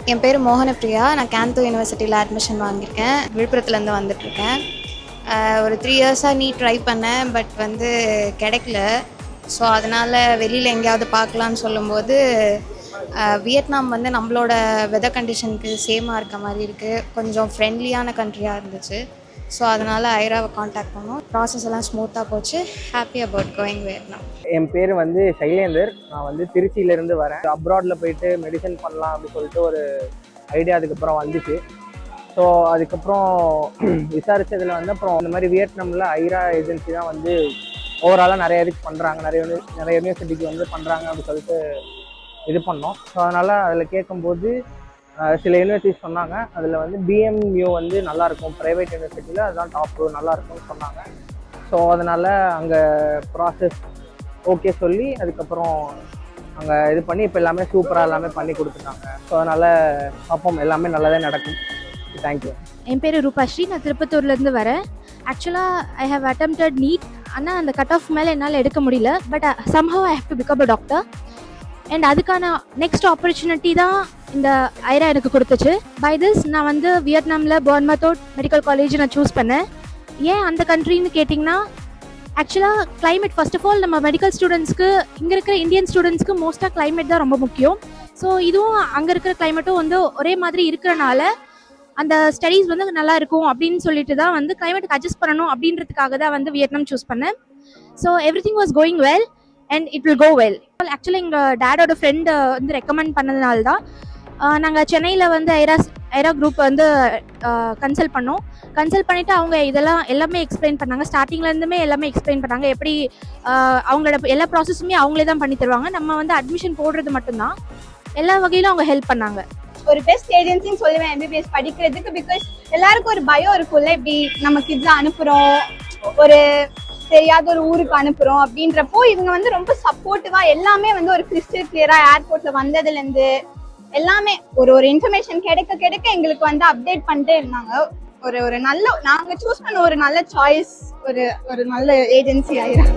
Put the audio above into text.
என் பேர் மோகனப்பிரியா. நான் கேந்தோ யூனிவர்சிட்டியில் அட்மிஷன் வாங்கியிருக்கேன். விழுப்புரத்துலேருந்து வந்துட்டுருக்கேன். ஒரு 3 இயர்ஸாக நீட் ட்ரை பண்ணேன், பட் கிடைக்கல. ஸோ அதனால் வெளியில் எங்கேயாவது பார்க்கலான்னு சொல்லும்போது வியட்நாம் நம்மளோட வெதர் கண்டிஷனுக்கு சேமாக இருக்க மாதிரி இருக்குது. கொஞ்சம் ஃப்ரெண்ட்லியான கண்ட்ரியாக இருந்துச்சு. ஸோ அதனால் ஐராவை காண்டாக்ட் பண்ணோம். ப்ராசஸ் எல்லாம் ஸ்மூத்தாக போச்சு. Happy about going Vietnam. என் பேர் சைலேந்தர். நான் திருச்சியிலேருந்து வரேன். அப்ராடில் போயிட்டு மெடிசன் பண்ணலாம் அப்படின்னு சொல்லிட்டு ஒரு ஐடியா அதுக்கப்புறம் வந்துச்சு. ஸோ அதுக்கப்புறம் விசாரித்ததில் அப்புறம் இந்த மாதிரி வியட்நாமில் ஐரா ஏஜென்சி தான் ஓவராலாக நிறைய இதுக்கு பண்ணுறாங்க, நிறைய யூனிவர்சிட்டிக்கு பண்ணுறாங்க அப்படின்னு சொல்லிட்டு இது பண்ணோம். ஸோ அதனால் அதில் கேட்கும்போது சில யூனிவர்சிட்டிஸ் சொன்னாங்க. அதில் பிஎம்யூ நல்லாயிருக்கும், ப்ரைவேட் யூனிவர்சிட்டியில் அதுதான் டாப்பு நல்லாயிருக்கும்னு சொன்னாங்க. ஸோ அதனால் அங்கே ப்ராசஸ் ஓகே சொல்லி அதுக்கப்புறம் அங்கே இது பண்ணி இப்போ எல்லாமே சூப்பராக எல்லாமே பண்ணி கொடுத்துட்டாங்க. ஸோ அதனால் பார்ப்போம், எல்லாமே நல்லதே நடக்கும். தேங்க்யூ. என் பேர் ரூபாஸ்ரீ. நான் திருப்பத்தூர்லேருந்து வரேன். ஆக்சுவலாக ஐ ஹவ் அட்டெம்ப்டட் நீட். ஆனால் அந்த கட் ஆஃப் மேலே என்னால் எடுக்க முடியல. But somehow I have to become a doctor. And அதுக்கான நெக்ஸ்ட் ஆப்பர்ச்சுனிட்டி தான் இந்த ஐரா எனக்கு கொடுத்துச்சு. பை திஸ் நான் வியட்நாமில் போர்ன்மத்தோட் மெடிக்கல் காலேஜ் நான் சூஸ் பண்ணேன். ஏன் அந்த கண்ட்ரின்னு கேட்டிங்கன்னா, ஆக்சுவலாக கிளைமேட் ஃபர்ஸ்ட் ஆஃப் ஆல் நம்ம மெடிக்கல் ஸ்டூடெண்ட்ஸ்க்கு இங்கே இருக்கிற இந்தியன் ஸ்டூடெண்ட்ஸ்க்கு மோஸ்ட்டாக கிளைமேட் தான் ரொம்ப முக்கியம். ஸோ இதுவும் அங்கே இருக்கிற கிளைமேட்டும் ஒரே மாதிரி இருக்கிறனால அந்த ஸ்டடீஸ் நல்லா இருக்கும் அப்படின்னு சொல்லிட்டு தான் கிளைமேட்டுக்கு அட்ஜஸ்ட் பண்ணணும் அப்படின்றதுக்காக தான் வியட்நாம் சூஸ் பண்ணேன். So everything was going well and it will go well. ஆக்சுவலாக எங்கள் டேடோட ஃப்ரெண்டு ரெக்கமெண்ட் பண்ணதுனால தான் நாங்கள் சென்னையில் ஐரா குரூப் கன்சல்ட் பண்ணோம். கன்சல்ட் பண்ணிவிட்டு அவங்க இதெல்லாம் எல்லாமே எக்ஸ்பிளைன் பண்ணாங்க. ஸ்டார்டிங்லேருந்துமே எல்லாமே எக்ஸ்பிளைன் பண்ணாங்க. எப்படி அவங்களோட எல்லா ப்ராசஸுமே அவங்களே தான் பண்ணி தருவாங்க. நம்ம அட்மிஷன் போடுறது மட்டும்தான். எல்லா வகையிலும் அவங்க ஹெல்ப் பண்ணாங்க. ஒரு பெஸ்ட் ஏஜென்சின்னு சொல்லுவேன் எம்பிபிஎஸ் படிக்கிறதுக்கு. பிகாஸ் எல்லாருக்கும் ஒரு பயம் இருக்கும்ல, இப்படி நம்ம கிட்ஸ் அனுப்புகிறோம், ஒரு தெரியாத ஒரு ஊருக்கு அனுப்புகிறோம் அப்படின்றப்போ இவங்க ரொம்ப சப்போர்ட்டிவா எல்லாமே ஒரு கிறிஸ்டல் கிளியரா ஏர்போர்ட்ல வந்ததுலேருந்து எல்லாமே ஒரு இன்ஃபர்மேஷன் கிடைக்க எங்களுக்கு அப்டேட் பண்ணிட்டே இருந்தாங்க. ஒரு நல்ல நாங்கள் சூஸ் பண்ண ஒரு நல்ல சாய்ஸ், ஒரு நல்ல ஏஜென்சி ஆயிரும்.